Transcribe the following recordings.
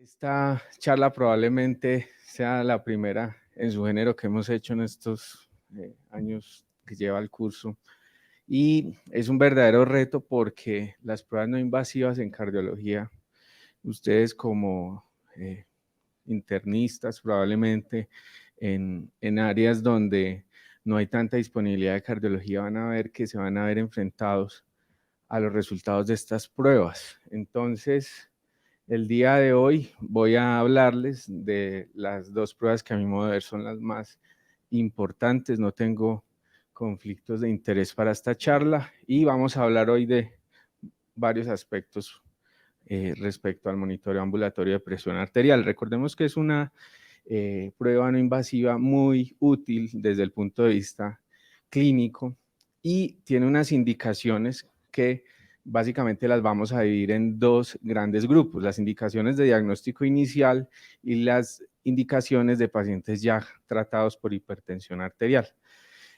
Esta charla probablemente sea la primera en su género que hemos hecho en estos años que lleva el curso. Y es un verdadero reto porque las pruebas no invasivas en cardiología, ustedes como internistas probablemente en áreas donde no hay tanta disponibilidad de cardiología, van a ver que se van a ver enfrentados a los resultados de estas pruebas. Entonces, el día de hoy voy a hablarles de las dos pruebas que a mi modo de ver son las más importantes. No tengo conflictos de interés para esta charla y vamos a hablar hoy de varios aspectos respecto al monitoreo ambulatorio de presión arterial. Recordemos que es una prueba no invasiva muy útil desde el punto de vista clínico y tiene unas indicaciones que básicamente las vamos a dividir en dos grandes grupos, las indicaciones de diagnóstico inicial y las indicaciones de pacientes ya tratados por hipertensión arterial.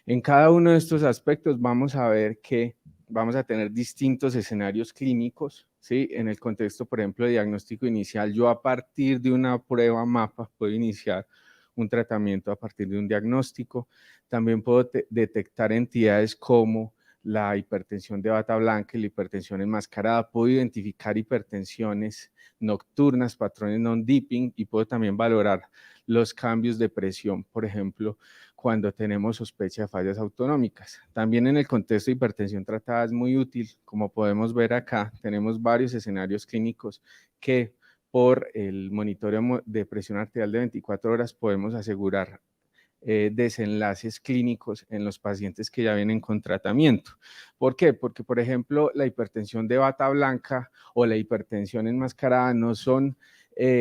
En cada uno de estos aspectos vamos a ver que vamos a tener distintos escenarios clínicos, ¿sí? En el contexto, por ejemplo, de diagnóstico inicial, yo a partir de una prueba MAPA puedo iniciar un tratamiento a partir de un diagnóstico. También puedo detectar entidades como la hipertensión de bata blanca y la hipertensión enmascarada. Puedo identificar hipertensiones nocturnas, patrones non-dipping, y puedo también valorar los cambios de presión, por ejemplo, cuando tenemos sospecha de fallas autonómicas. También en el contexto de hipertensión tratada es muy útil, como podemos ver acá, tenemos varios escenarios clínicos que por el monitoreo de presión arterial de 24 horas podemos asegurar desenlaces clínicos en los pacientes que ya vienen con tratamiento. ¿Por qué? Porque, por ejemplo, la hipertensión de bata blanca o la hipertensión enmascarada no son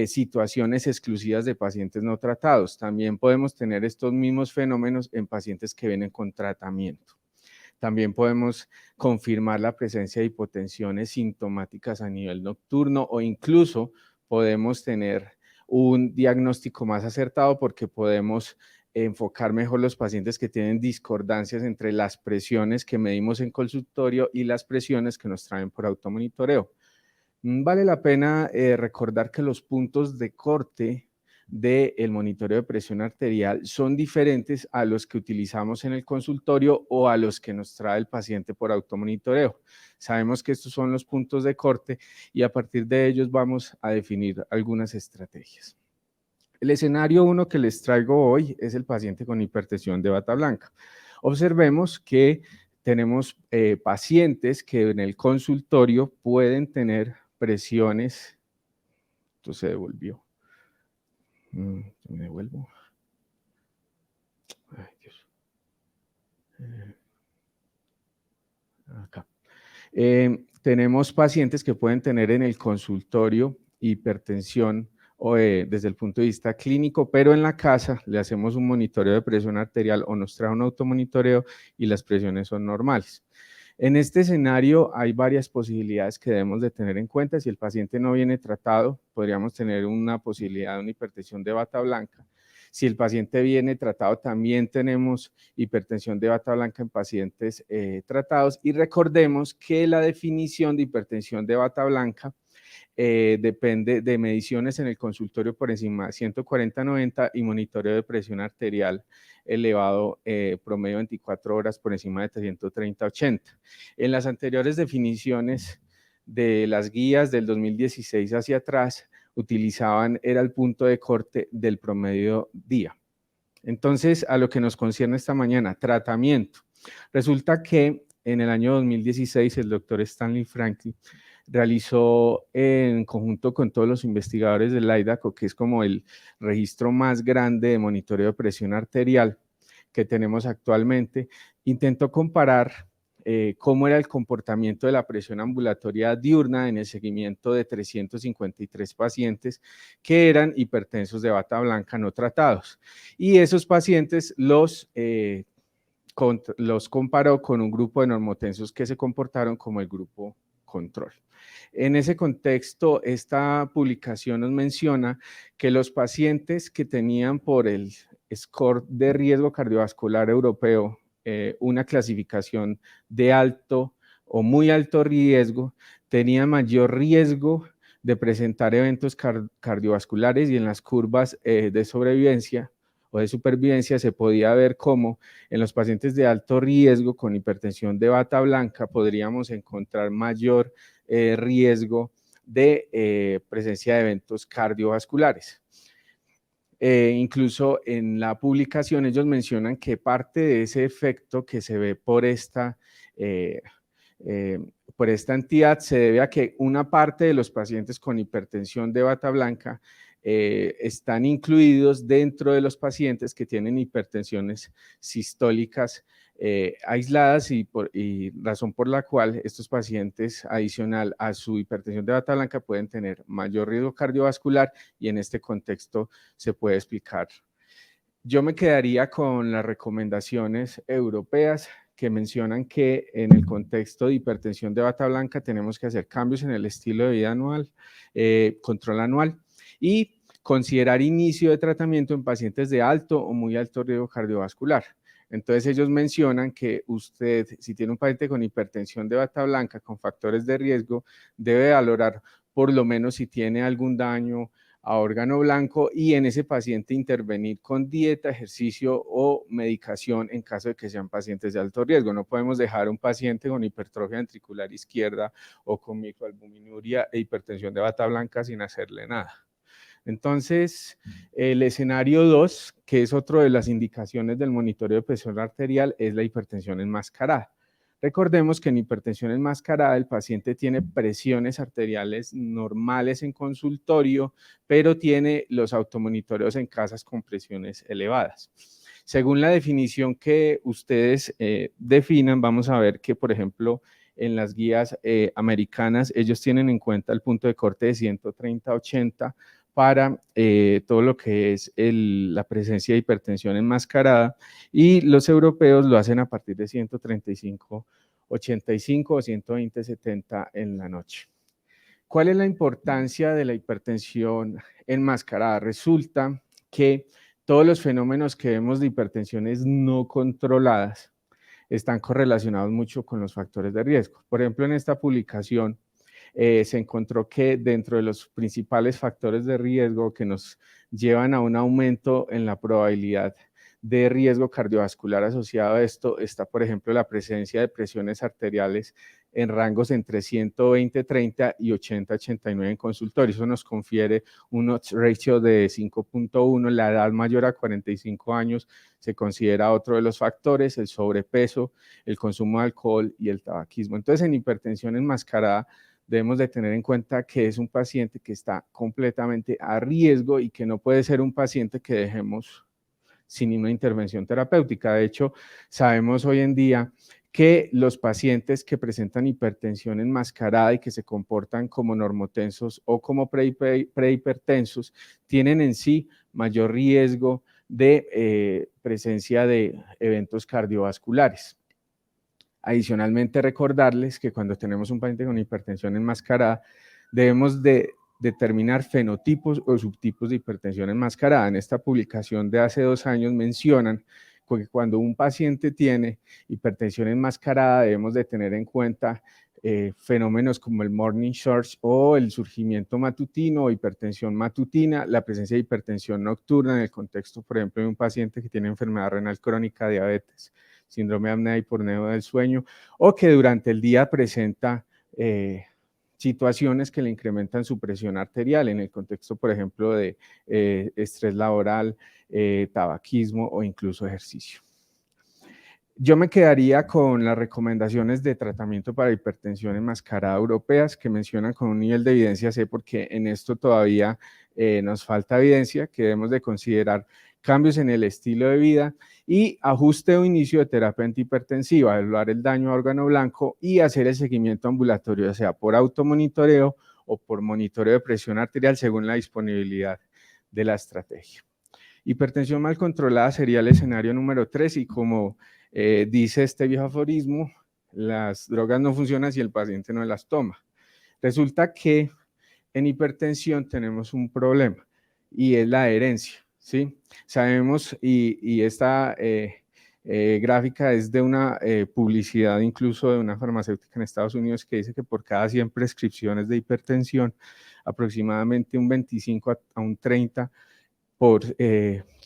situaciones exclusivas de pacientes no tratados. También podemos tener estos mismos fenómenos en pacientes que vienen con tratamiento. También podemos confirmar la presencia de hipotensiones sintomáticas a nivel nocturno o incluso podemos tener un diagnóstico más acertado porque podemos enfocar mejor los pacientes que tienen discordancias entre las presiones que medimos en consultorio y las presiones que nos traen por automonitoreo. Vale la pena recordar que los puntos de corte del monitoreo de presión arterial son diferentes a los que utilizamos en el consultorio o a los que nos trae el paciente por automonitoreo. Sabemos que estos son los puntos de corte y a partir de ellos vamos a definir algunas estrategias. El escenario 1 que les traigo hoy es el paciente con hipertensión de bata blanca. Observemos que tenemos pacientes que en el consultorio pueden tener presiones. Esto se devolvió. Me devuelvo. Ay, Dios. Acá. Tenemos pacientes que pueden tener en el consultorio hipertensión o desde el punto de vista clínico, pero en la casa le hacemos un monitoreo de presión arterial o nos trae un automonitoreo y las presiones son normales. En este escenario hay varias posibilidades que debemos de tener en cuenta. Si el paciente no viene tratado, podríamos tener una posibilidad de una hipertensión de bata blanca. Si el paciente viene tratado, también tenemos hipertensión de bata blanca en pacientes tratados. Y recordemos que la definición de hipertensión de bata blanca depende de mediciones en el consultorio por encima de 140-90 y monitoreo de presión arterial elevado promedio 24 horas por encima de 330-80. En las anteriores definiciones de las guías del 2016 hacia atrás, utilizaban, era el punto de corte del promedio día. Entonces, a lo que nos concierne esta mañana, tratamiento. Resulta que en el año 2016 el doctor Stanley Franklin realizó en conjunto con todos los investigadores del IDACO, que es como el registro más grande de monitoreo de presión arterial que tenemos actualmente, intentó comparar cómo era el comportamiento de la presión ambulatoria diurna en el seguimiento de 353 pacientes que eran hipertensos de bata blanca no tratados. Y esos pacientes los comparó con un grupo de normotensos que se comportaron como el grupo control. En ese contexto, esta publicación nos menciona que los pacientes que tenían por el score de riesgo cardiovascular europeo una clasificación de alto o muy alto riesgo, tenían mayor riesgo de presentar eventos cardiovasculares, y en las curvas de sobrevivencia o de supervivencia se podía ver cómo en los pacientes de alto riesgo con hipertensión de bata blanca podríamos encontrar mayor riesgo de presencia de eventos cardiovasculares. Incluso en la publicación ellos mencionan que parte de ese efecto que se ve por esta entidad se debe a que una parte de los pacientes con hipertensión de bata blanca están incluidos dentro de los pacientes que tienen hipertensiones sistólicas aisladas, y razón por la cual estos pacientes, adicional a su hipertensión de bata blanca, pueden tener mayor riesgo cardiovascular, y en este contexto se puede explicar. Yo me quedaría con las recomendaciones europeas que mencionan que en el contexto de hipertensión de bata blanca tenemos que hacer cambios en el estilo de vida anual, control anual, y considerar inicio de tratamiento en pacientes de alto o muy alto riesgo cardiovascular. Entonces ellos mencionan que usted, si tiene un paciente con hipertensión de bata blanca con factores de riesgo, debe valorar por lo menos si tiene algún daño a órgano blanco, y en ese paciente intervenir con dieta, ejercicio o medicación en caso de que sean pacientes de alto riesgo. No podemos dejar a un paciente con hipertrofia ventricular izquierda o con microalbuminuria e hipertensión de bata blanca sin hacerle nada. Entonces, el escenario 2, que es otro de las indicaciones del monitoreo de presión arterial, es la hipertensión enmascarada. Recordemos que en hipertensión enmascarada el paciente tiene presiones arteriales normales en consultorio, pero tiene los automonitoreos en casas con presiones elevadas. Según la definición que ustedes definan, vamos a ver que, por ejemplo, en las guías americanas, ellos tienen en cuenta el punto de corte de 130/80 para todo lo que es la presencia de hipertensión enmascarada, y los europeos lo hacen a partir de 135/85 o 120/70 en la noche. ¿Cuál es la importancia de la hipertensión enmascarada? Resulta que todos los fenómenos que vemos de hipertensiones no controladas están correlacionados mucho con los factores de riesgo. Por ejemplo, en esta publicación se encontró que dentro de los principales factores de riesgo que nos llevan a un aumento en la probabilidad de riesgo cardiovascular asociado a esto está, por ejemplo, la presencia de presiones arteriales en rangos entre 120/30 y 80/89 en consultorio. Eso nos confiere un odds ratio de 5.1. La edad mayor a 45 años se considera otro de los factores, el sobrepeso, el consumo de alcohol y el tabaquismo. Entonces, en hipertensión enmascarada, debemos de tener en cuenta que es un paciente que está completamente a riesgo y que no puede ser un paciente que dejemos sin una intervención terapéutica. De hecho, sabemos hoy en día que los pacientes que presentan hipertensión enmascarada y que se comportan como normotensos o como prehipertensos tienen en sí mayor riesgo de presencia de eventos cardiovasculares. Adicionalmente, recordarles que cuando tenemos un paciente con hipertensión enmascarada, debemos de determinar fenotipos o subtipos de hipertensión enmascarada. En esta publicación de hace 2 años mencionan que cuando un paciente tiene hipertensión enmascarada, debemos de tener en cuenta fenómenos como el morning surge o el surgimiento matutino o hipertensión matutina, la presencia de hipertensión nocturna en el contexto, por ejemplo, de un paciente que tiene enfermedad renal crónica, diabetes, síndrome de apnea y porneo del sueño, o que durante el día presenta situaciones que le incrementan su presión arterial en el contexto, por ejemplo, de estrés laboral, tabaquismo o incluso ejercicio. Yo me quedaría con las recomendaciones de tratamiento para hipertensión enmascarada europeas que mencionan con un nivel de evidencia C, porque en esto todavía nos falta evidencia, que debemos de considerar cambios en el estilo de vida y ajuste o inicio de terapia antihipertensiva, evaluar el daño a órgano blanco y hacer el seguimiento ambulatorio, ya sea por automonitoreo o por monitoreo de presión arterial según la disponibilidad de la estrategia. Hipertensión mal controlada sería el escenario número 3 y como dice este viejo aforismo, las drogas no funcionan si el paciente no las toma. Resulta que en hipertensión tenemos un problema y es la adherencia, ¿sí? Sabemos, y esta gráfica es de una publicidad incluso de una farmacéutica en Estados Unidos que dice que por cada 100 prescripciones de hipertensión, aproximadamente un 25 a un 30 por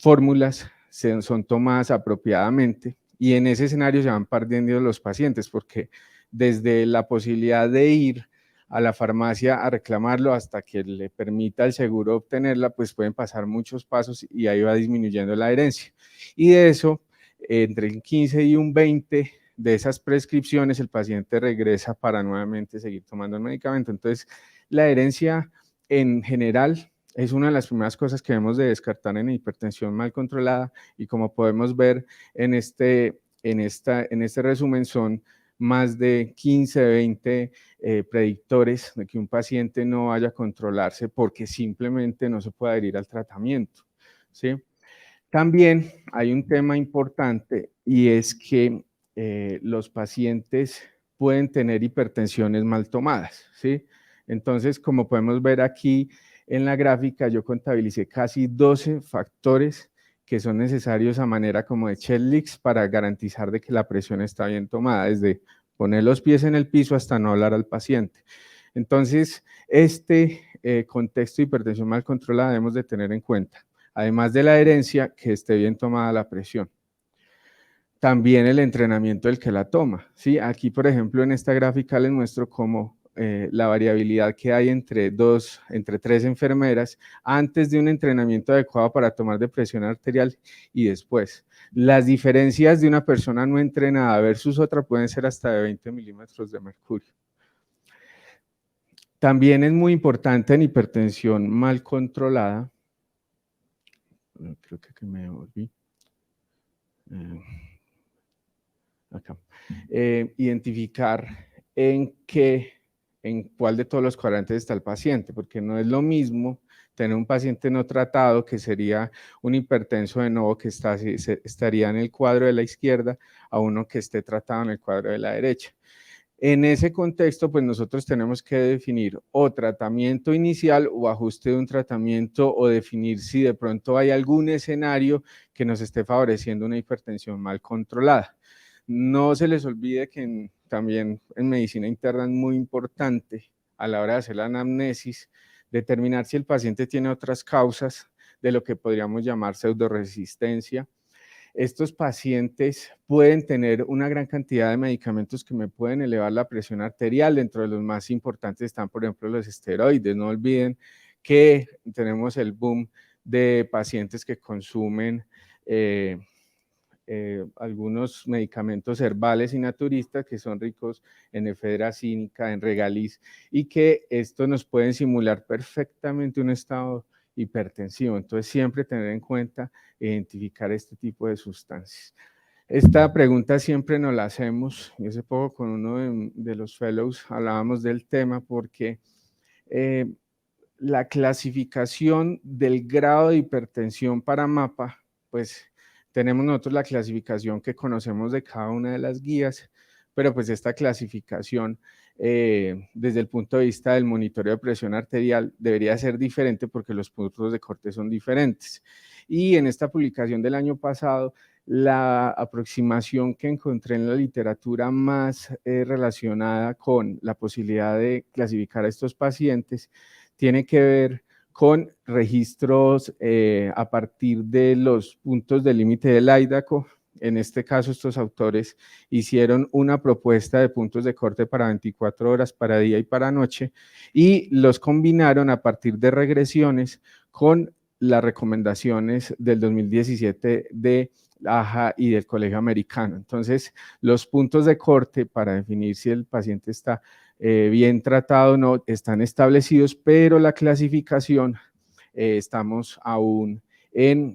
fórmulas son tomadas apropiadamente, y en ese escenario se van perdiendo los pacientes porque desde la posibilidad de ir a la farmacia a reclamarlo hasta que le permita el seguro obtenerla, pues pueden pasar muchos pasos y ahí va disminuyendo la adherencia. Y de eso, entre el 15 y un 20 de esas prescripciones, el paciente regresa para nuevamente seguir tomando el medicamento. Entonces, la adherencia en general es una de las primeras cosas que debemos de descartar en hipertensión mal controlada, y como podemos ver en este resumen, son más de 15, 20 predictores de que un paciente no vaya a controlarse porque simplemente no se puede adherir al tratamiento, ¿sí? También hay un tema importante, y es que los pacientes pueden tener hipertensiones mal tomadas, ¿sí? Entonces, como podemos ver aquí en la gráfica, yo contabilicé casi 12 factores que son necesarios a manera como de checklist para garantizar de que la presión está bien tomada, desde poner los pies en el piso hasta no hablar al paciente. Entonces, este contexto de hipertensión mal controlada debemos de tener en cuenta. Además de la adherencia, que esté bien tomada la presión. También el entrenamiento del que la toma, ¿sí? Aquí, por ejemplo, en esta gráfica les muestro cómo la variabilidad que hay entre 3 enfermeras antes de un entrenamiento adecuado para tomar de presión arterial y después. Las diferencias de una persona no entrenada versus otra pueden ser hasta de 20 milímetros de mercurio. También es muy importante en hipertensión mal controlada. Creo que me volví. Acá. Identificar en cuál de todos los cuadrantes está el paciente, porque no es lo mismo tener un paciente no tratado, que sería un hipertenso de nuevo que estaría en el cuadro de la izquierda, a uno que esté tratado en el cuadro de la derecha. En ese contexto, pues nosotros tenemos que definir o tratamiento inicial o ajuste de un tratamiento, o definir si de pronto hay algún escenario que nos esté favoreciendo una hipertensión mal controlada. No se les olvide que también en medicina interna es muy importante a la hora de hacer la anamnesis determinar si el paciente tiene otras causas de lo que podríamos llamar pseudoresistencia. Estos pacientes pueden tener una gran cantidad de medicamentos que me pueden elevar la presión arterial. Dentro de los más importantes están, por ejemplo, los esteroides. No olviden que tenemos el boom de pacientes que consumen algunos medicamentos herbales y naturistas que son ricos en efedra cínica, en regaliz, y que esto nos pueden simular perfectamente un estado hipertensivo. Entonces, siempre tener en cuenta identificar este tipo de sustancias. Esta pregunta siempre nos la hacemos, y hace poco con uno de los fellows hablábamos del tema, porque la clasificación del grado de hipertensión para MAPA, pues tenemos nosotros la clasificación que conocemos de cada una de las guías, pero pues esta clasificación desde el punto de vista del monitoreo de presión arterial debería ser diferente porque los puntos de corte son diferentes. Y en esta publicación del año pasado, la aproximación que encontré en la literatura más relacionada con la posibilidad de clasificar a estos pacientes tiene que ver con registros a partir de los puntos de límite del IDACO. En este caso, estos autores hicieron una propuesta de puntos de corte para 24 horas, para día y para noche, y los combinaron a partir de regresiones con las recomendaciones del 2017 de AHA y del Colegio Americano. Entonces, los puntos de corte para definir si el paciente está bien tratado o no están establecidos, pero la clasificación estamos aún en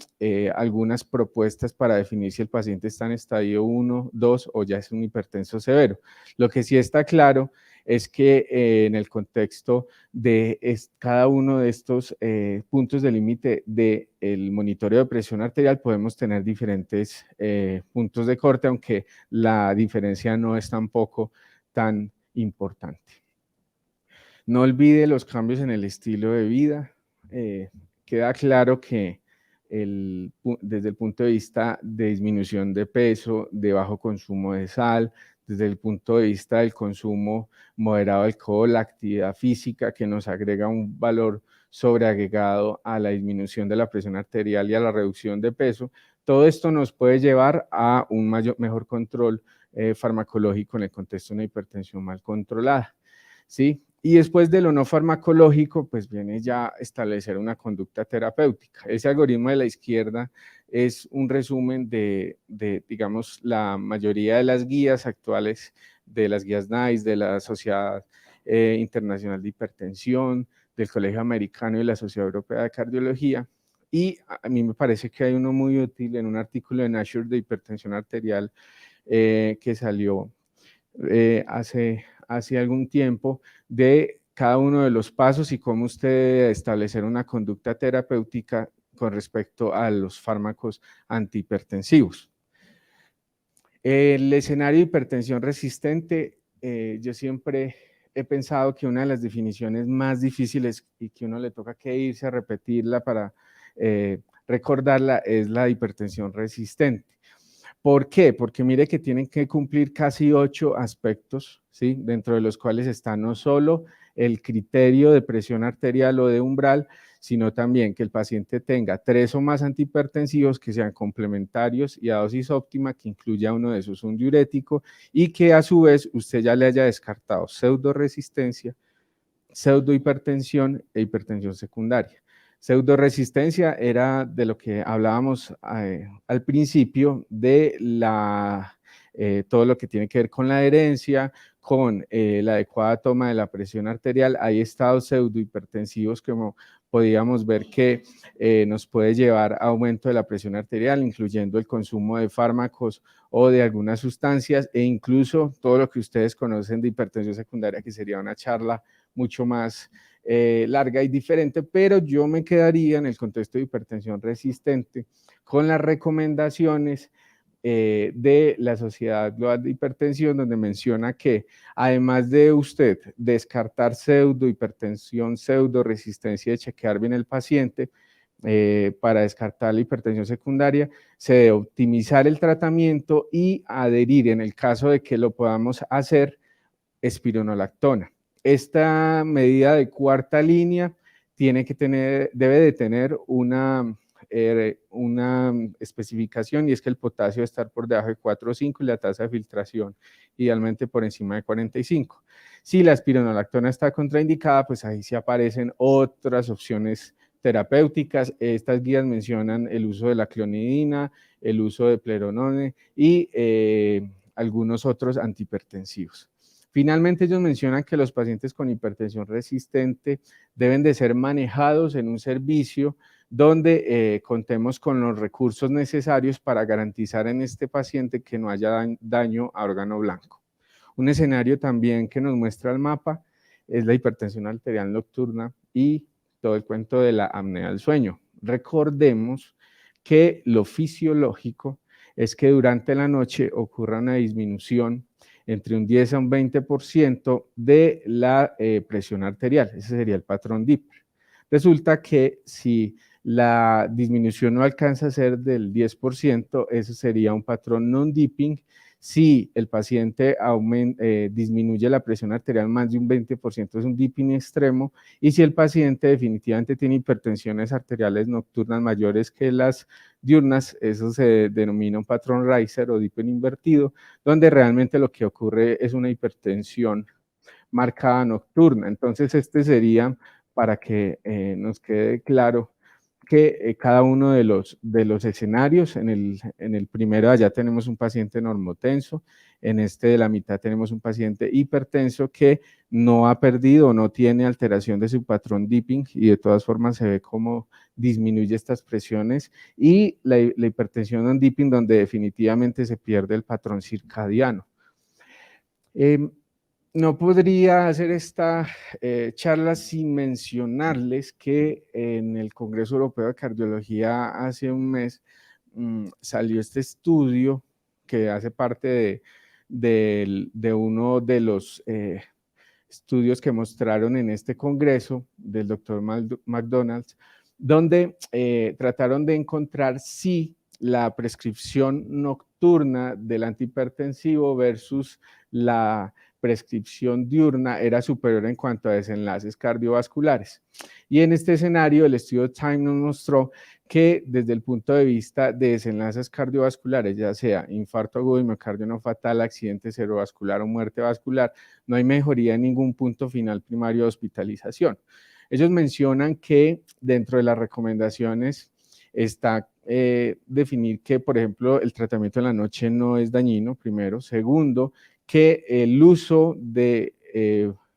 algunas propuestas para definir si el paciente está en estadio 1, 2 o ya es un hipertenso severo. Lo que sí está claro es que en el contexto de cada uno de estos puntos de límite del monitoreo de presión arterial podemos tener diferentes puntos de corte, aunque la diferencia no es tampoco tan importante. No olvide los cambios en el estilo de vida. Queda claro que desde el punto de vista de disminución de peso, de bajo consumo de sal, desde el punto de vista del consumo moderado de alcohol, la actividad física que nos agrega un valor sobreagregado a la disminución de la presión arterial y a la reducción de peso. Todo esto nos puede llevar a un mejor control farmacológico en el contexto de una hipertensión mal controlada, ¿sí? Y después de lo no farmacológico, pues viene ya establecer una conducta terapéutica. Ese algoritmo de la izquierda es un resumen digamos, la mayoría de las guías actuales, de las guías NICE, de la Sociedad Internacional de Hipertensión, del Colegio Americano y la Sociedad Europea de Cardiología. Y a mí me parece que hay uno muy útil en un artículo de Nature de hipertensión arterial que salió hace algún tiempo, de cada uno de los pasos y cómo usted debe establecer una conducta terapéutica con respecto a los fármacos antihipertensivos. El escenario de hipertensión resistente, yo siempre he pensado que una de las definiciones más difíciles y que uno le toca que irse a repetirla para recordarla es la hipertensión resistente. ¿Por qué? Porque mire que tienen que cumplir casi 8 aspectos, ¿sí? Dentro de los cuales está no solo el criterio de presión arterial o de umbral, sino también que el paciente tenga 3 o más antihipertensivos que sean complementarios y a dosis óptima, que incluya uno de esos un diurético, y que a su vez usted ya le haya descartado pseudoresistencia, pseudohipertensión e hipertensión secundaria. Pseudoresistencia era de lo que hablábamos al principio, de todo lo que tiene que ver con la herencia, con la adecuada toma de la presión arterial. Hay estados pseudohipertensivos que podíamos ver que nos puede llevar a aumento de la presión arterial, incluyendo el consumo de fármacos o de algunas sustancias, e incluso todo lo que ustedes conocen de hipertensión secundaria, que sería una charla mucho más larga y diferente, pero yo me quedaría en el contexto de hipertensión resistente con las recomendaciones de la Sociedad Global de Hipertensión, donde menciona que además de usted descartar pseudohipertensión, pseudoresistencia, de chequear bien el paciente, para descartar la hipertensión secundaria, se debe optimizar el tratamiento y adherir, en el caso de que lo podamos hacer, espironolactona. Esta medida de cuarta línea debe de tener una especificación, y es que el potasio debe estar por debajo de 4,5 y la tasa de filtración idealmente por encima de 45. Si la espironolactona está contraindicada, pues ahí sí aparecen otras opciones terapéuticas. Estas guías mencionan el uso de la clonidina, el uso de pleronone y algunos otros antihipertensivos. Finalmente, ellos mencionan que los pacientes con hipertensión resistente deben de ser manejados en un servicio donde contemos con los recursos necesarios para garantizar en este paciente que no haya daño a órgano blanco. Un escenario también que nos muestra el mapa es la hipertensión arterial nocturna y todo el cuento de la apnea del sueño. Recordemos que lo fisiológico es que durante la noche ocurra una disminución entre un 10 a un 20% de la presión arterial. Ese sería el patrón Dipper. Resulta que si la disminución no alcanza a ser del 10%, eso sería un patrón non-dipping. Si el paciente disminuye la presión arterial más de un 20%, es un dipping extremo. Y si el paciente definitivamente tiene hipertensiones arteriales nocturnas mayores que las diurnas, eso se denomina un patrón Reiser o dipping invertido, donde realmente lo que ocurre es una hipertensión marcada nocturna. Entonces, este sería para que nos quede claro que cada uno de los escenarios, en el primero allá tenemos un paciente normotenso, en este de la mitad tenemos un paciente hipertenso que no ha perdido o no tiene alteración de su patrón dipping, y de todas formas se ve cómo disminuye estas presiones, y la hipertensión non dipping, donde definitivamente se pierde el patrón circadiano. No podría hacer esta charla sin mencionarles que en el Congreso Europeo de Cardiología hace un mes salió este estudio que hace parte de uno de los estudios que mostraron en este congreso del doctor McDonald, donde trataron de encontrar si la prescripción nocturna del antihipertensivo versus la prescripción diurna era superior en cuanto a desenlaces cardiovasculares. Y en este escenario, el estudio Time nos mostró que desde el punto de vista de desenlaces cardiovasculares, ya sea infarto agudo y miocardio no fatal, accidente cerebrovascular o muerte vascular, no hay mejoría en ningún punto final primario de hospitalización. Ellos mencionan que dentro de las recomendaciones está definir que, por ejemplo, el tratamiento en la noche no es dañino, primero. Segundo, que el uso de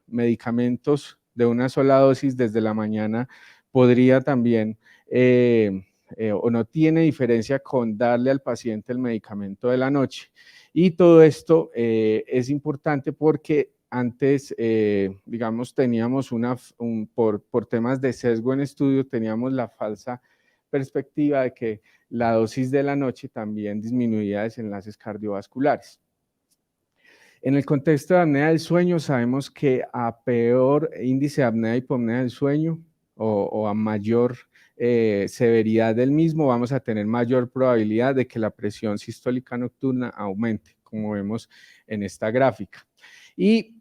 medicamentos de una sola dosis desde la mañana podría también o no tiene diferencia con darle al paciente el medicamento de la noche. Y todo esto es importante porque antes, digamos, teníamos por temas de sesgo en estudio, teníamos la falsa perspectiva de que la dosis de la noche también disminuía desenlaces cardiovasculares. En el contexto de apnea del sueño, sabemos que a peor índice de apnea y hipopnea del sueño o a mayor severidad del mismo, vamos a tener mayor probabilidad de que la presión sistólica nocturna aumente, como vemos en esta gráfica. Y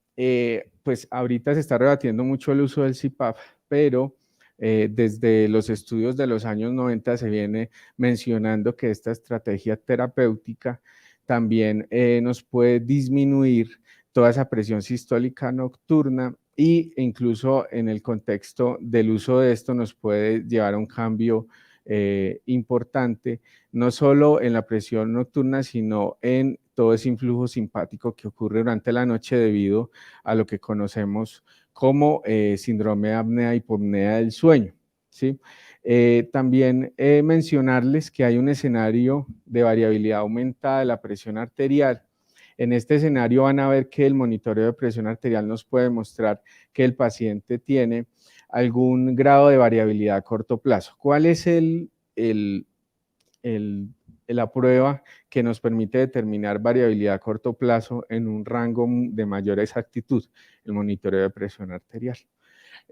pues ahorita se está rebatiendo mucho el uso del CPAP, pero desde los estudios de los años 90 se viene mencionando que esta estrategia terapéutica también nos puede disminuir toda esa presión sistólica nocturna e incluso en el contexto del uso de esto nos puede llevar a un cambio importante, no solo en la presión nocturna, sino en todo ese influjo simpático que ocurre durante la noche debido a lo que conocemos como síndrome de apnea hipopnea del sueño, ¿sí? También mencionarles que hay un escenario de variabilidad aumentada de la presión arterial. En este escenario van a ver que el monitoreo de presión arterial nos puede mostrar que el paciente tiene algún grado de variabilidad a corto plazo. ¿Cuál es la prueba que nos permite determinar variabilidad a corto plazo en un rango de mayor exactitud? El monitoreo de presión arterial.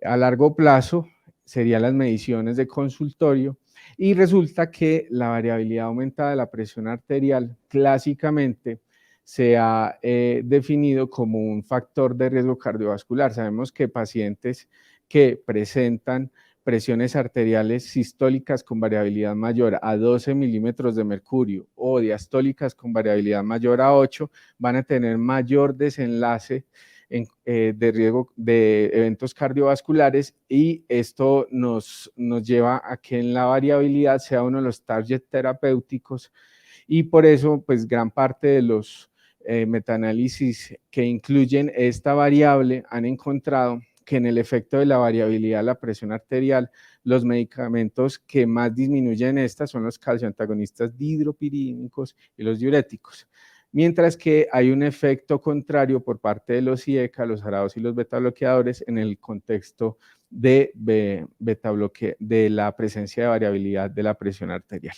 A largo plazo serían las mediciones de consultorio y resulta que la variabilidad aumentada de la presión arterial clásicamente se ha definido como un factor de riesgo cardiovascular. Sabemos que pacientes que presentan presiones arteriales sistólicas con variabilidad mayor a 12 milímetros de mercurio o diastólicas con variabilidad mayor a 8 van a tener mayor desenlace de riesgo de eventos cardiovasculares y esto nos lleva a que en la variabilidad sea uno de los targets terapéuticos y por eso pues gran parte de los metaanálisis que incluyen esta variable han encontrado que en el efecto de la variabilidad de la presión arterial, los medicamentos que más disminuyen esta son los calcioantagonistas dihidropirídicos y los diuréticos. Mientras que hay un efecto contrario por parte de los IECA, los jarados y los betabloqueadores en el contexto de la presencia de variabilidad de la presión arterial.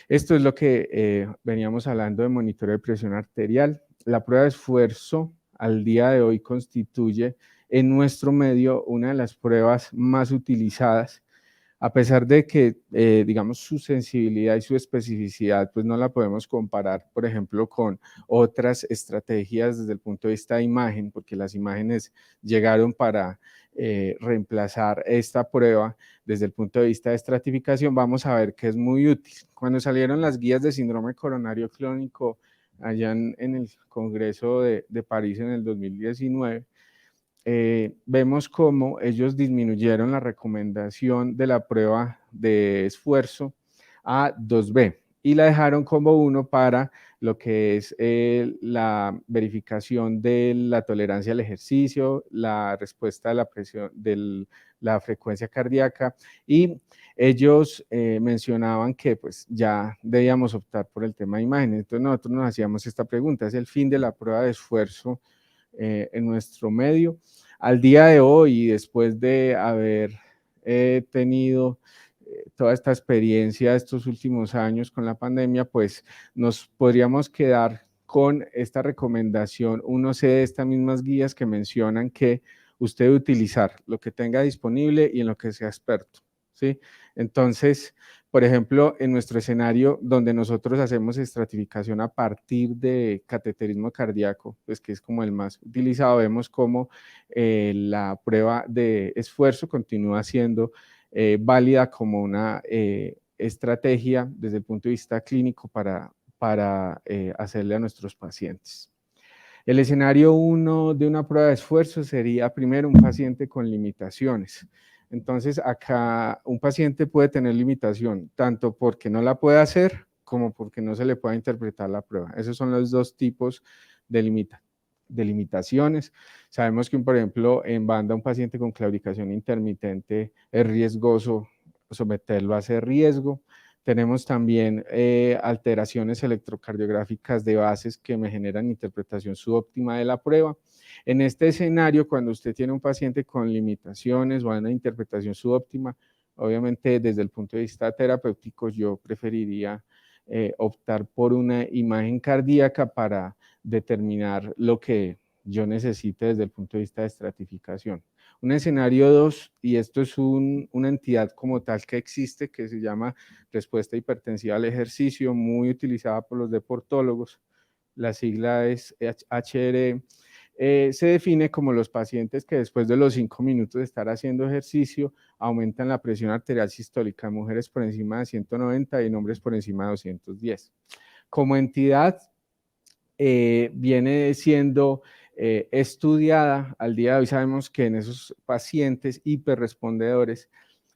Esto es lo que veníamos hablando de monitoreo de presión arterial. La prueba de esfuerzo al día de hoy constituye en nuestro medio una de las pruebas más utilizadas, a pesar de que, digamos, su sensibilidad y su especificidad, pues no la podemos comparar, por ejemplo, con otras estrategias desde el punto de vista de imagen, porque las imágenes llegaron para reemplazar esta prueba desde el punto de vista de estratificación, vamos a ver que es muy útil. Cuando salieron las guías de síndrome coronario crónico allá en el Congreso de París en el 2019, vemos cómo ellos disminuyeron la recomendación de la prueba de esfuerzo a 2B y la dejaron como 1 para lo que es la verificación de la tolerancia al ejercicio, la respuesta a la presión de la frecuencia cardíaca y ellos mencionaban que pues ya debíamos optar por el tema de imágenes. Entonces nosotros nos hacíamos esta pregunta, ¿es el fin de la prueba de esfuerzo en nuestro medio? Al día de hoy, después de haber tenido toda esta experiencia estos últimos años con la pandemia, pues nos podríamos quedar con esta recomendación 1C de estas mismas guías que mencionan que usted debe utilizar lo que tenga disponible y en lo que sea experto. ¿sí? Entonces, por ejemplo, en nuestro escenario donde nosotros hacemos estratificación a partir de cateterismo cardíaco, pues que es como el más utilizado, vemos cómo la prueba de esfuerzo continúa siendo válida como una estrategia desde el punto de vista clínico para hacerle a nuestros pacientes. El escenario 1 de una prueba de esfuerzo sería primero un paciente con limitaciones. Entonces, acá un paciente puede tener limitación, tanto porque no la puede hacer, como porque no se le puede interpretar la prueba. Esos son los dos tipos de, de limitaciones. Sabemos que, por ejemplo, en banda un paciente con claudicación intermitente es riesgoso someterlo a ese riesgo. Tenemos también alteraciones electrocardiográficas de bases que me generan interpretación subóptima de la prueba. En este escenario, cuando usted tiene un paciente con limitaciones o una interpretación subóptima, obviamente desde el punto de vista terapéutico yo preferiría optar por una imagen cardíaca para determinar lo que yo necesite desde el punto de vista de estratificación. Un escenario 2, y esto es una entidad como tal que existe, que se llama respuesta hipertensiva al ejercicio, muy utilizada por los deportólogos, la sigla es HRE, se define como los pacientes que después de los 5 minutos de estar haciendo ejercicio aumentan la presión arterial sistólica en mujeres por encima de 190 y en hombres por encima de 210. Como entidad, viene siendo estudiada. Al día de hoy sabemos que en esos pacientes hiperrespondedores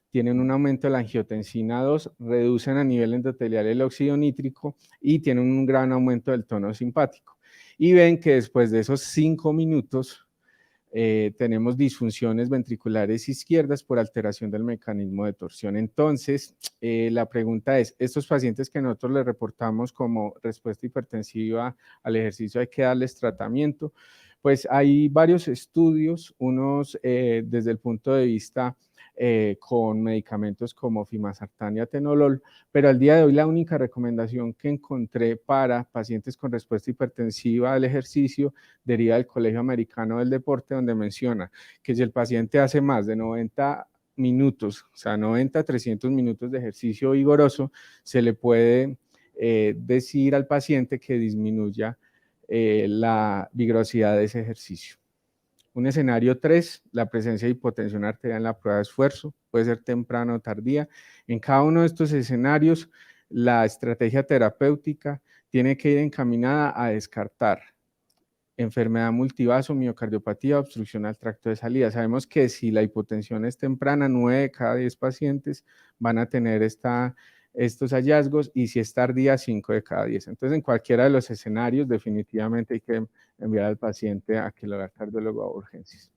tienen un aumento de la angiotensina 2, reducen a nivel endotelial el óxido nítrico y tienen un gran aumento del tono simpático. Y ven que después de esos 5 minutos tenemos disfunciones ventriculares izquierdas por alteración del mecanismo de torsión. Entonces, la pregunta es, estos pacientes que nosotros les reportamos como respuesta hipertensiva al ejercicio, ¿hay que darles tratamiento? Pues hay varios estudios, unos desde el punto de vista con medicamentos como fimasartán y atenolol, pero al día de hoy la única recomendación que encontré para pacientes con respuesta hipertensiva al ejercicio deriva del Colegio Americano del Deporte, donde menciona que si el paciente hace más de 90 minutos, o sea, 90 a 300 minutos de ejercicio vigoroso, se le puede decir al paciente que disminuya la vigorosidad de ese ejercicio. Un escenario 3, la presencia de hipotensión arterial en la prueba de esfuerzo, puede ser temprana o tardía. En cada uno de estos escenarios, la estrategia terapéutica tiene que ir encaminada a descartar enfermedad multivaso, miocardiopatía, obstrucción al tracto de salida. Sabemos que si la hipotensión es temprana, 9 de cada 10 pacientes van a tener estos hallazgos y si es tardía, 5 de cada 10. Entonces, en cualquiera de los escenarios, definitivamente hay que enviar al paciente a que lo vea el cardiólogo a urgencias.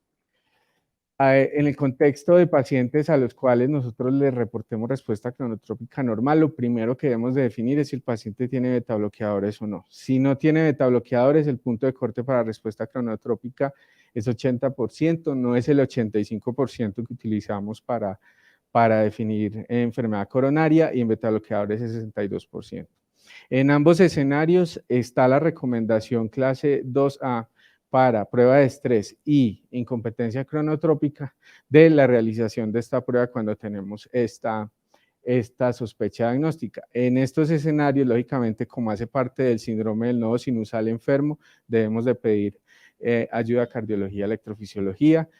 En el contexto de pacientes a los cuales nosotros les reportemos respuesta cronotrópica normal, lo primero que debemos de definir es si el paciente tiene betabloqueadores o no. Si no tiene betabloqueadores, el punto de corte para respuesta cronotrópica es 80%, no es el 85% que utilizamos para definir enfermedad coronaria, y en betabloqueadores es 62%. En ambos escenarios está la recomendación clase 2A para prueba de estrés y incompetencia cronotrópica de la realización de esta prueba cuando tenemos esta sospecha diagnóstica. En estos escenarios, lógicamente, como hace parte del síndrome del nodo sinusal enfermo, debemos de pedir ayuda a cardiología, electrofisiología.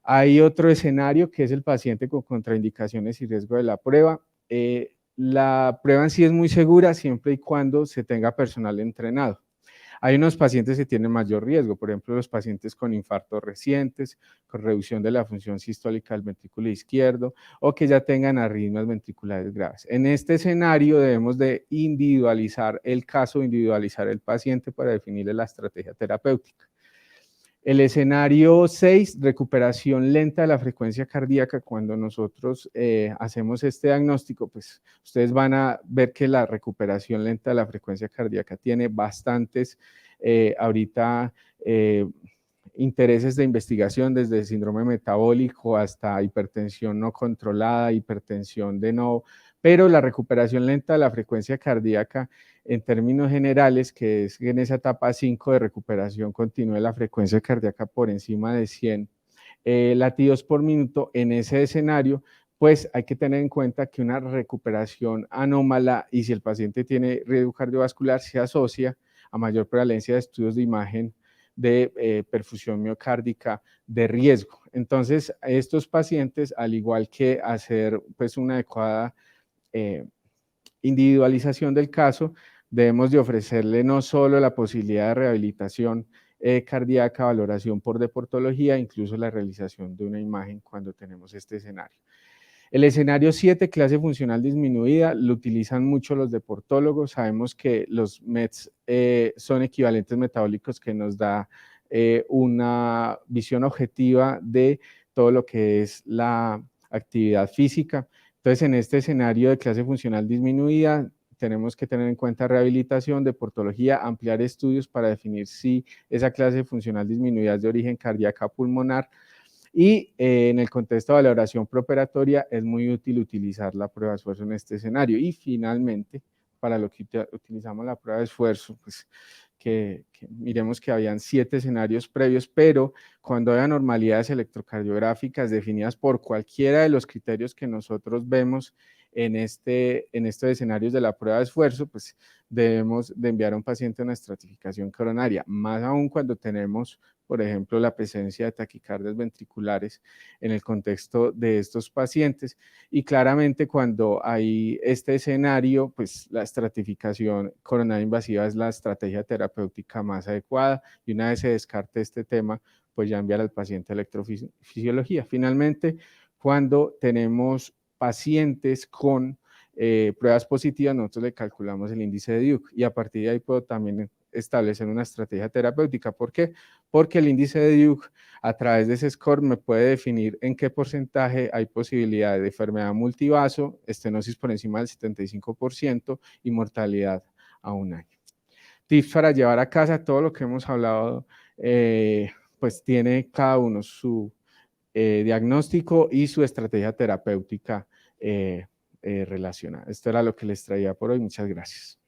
Hay otro escenario que es el paciente con contraindicaciones y riesgo de la prueba. La prueba en sí es muy segura siempre y cuando se tenga personal entrenado. Hay unos pacientes que tienen mayor riesgo, por ejemplo, los pacientes con infartos recientes, con reducción de la función sistólica del ventrículo izquierdo o que ya tengan arritmias ventriculares graves. En este escenario debemos de individualizar el caso, individualizar el paciente para definirle la estrategia terapéutica. El escenario 6, recuperación lenta de la frecuencia cardíaca. Cuando nosotros hacemos este diagnóstico, pues ustedes van a ver que la recuperación lenta de la frecuencia cardíaca tiene bastantes ahorita intereses de investigación, desde síndrome metabólico hasta hipertensión no controlada, hipertensión de nuevo, pero la recuperación lenta de la frecuencia cardíaca en términos generales, que es en esa etapa 5 de recuperación continua de la frecuencia cardíaca por encima de 100 latidos por minuto, en ese escenario pues hay que tener en cuenta que una recuperación anómala y si el paciente tiene riesgo cardiovascular se asocia a mayor prevalencia de estudios de imagen de perfusión miocárdica de riesgo. Entonces, estos pacientes, al igual que hacer pues una adecuada individualización del caso, debemos de ofrecerle no solo la posibilidad de rehabilitación cardíaca, valoración por deportología, incluso la realización de una imagen cuando tenemos este escenario. El escenario 7, clase funcional disminuida, lo utilizan mucho los deportólogos. Sabemos que los METs son equivalentes metabólicos que nos da una visión objetiva de todo lo que es la actividad física. Entonces, en este escenario de clase funcional disminuida, tenemos que tener en cuenta rehabilitación, deportología, ampliar estudios para definir si esa clase funcional disminuida es de origen cardíaca pulmonar. Y en el contexto de valoración preoperatoria es muy útil utilizar la prueba de esfuerzo en este escenario. Y finalmente, para lo que utilizamos la prueba de esfuerzo, pues que miremos que habían 7 escenarios previos, pero cuando hay anormalidades electrocardiográficas definidas por cualquiera de los criterios que nosotros vemos en estos escenarios de la prueba de esfuerzo, pues debemos de enviar a un paciente a una estratificación coronaria, más aún cuando tenemos, por ejemplo, la presencia de taquicardias ventriculares en el contexto de estos pacientes. Y claramente cuando hay este escenario, pues la estratificación coronaria invasiva es la estrategia terapéutica más adecuada y una vez se descarte este tema, pues ya enviar al paciente a electrofisiología. Finalmente, cuando tenemos pacientes con pruebas positivas, nosotros le calculamos el índice de Duke y a partir de ahí puedo también establecer una estrategia terapéutica. ¿Por qué? Porque el índice de Duke a través de ese score me puede definir en qué porcentaje hay posibilidad de enfermedad multivaso, estenosis por encima del 75% y mortalidad a un año. Tips para llevar a casa, todo lo que hemos hablado, pues tiene cada uno su diagnóstico y su estrategia terapéutica relacionada. Esto era lo que les traía por hoy. Muchas gracias.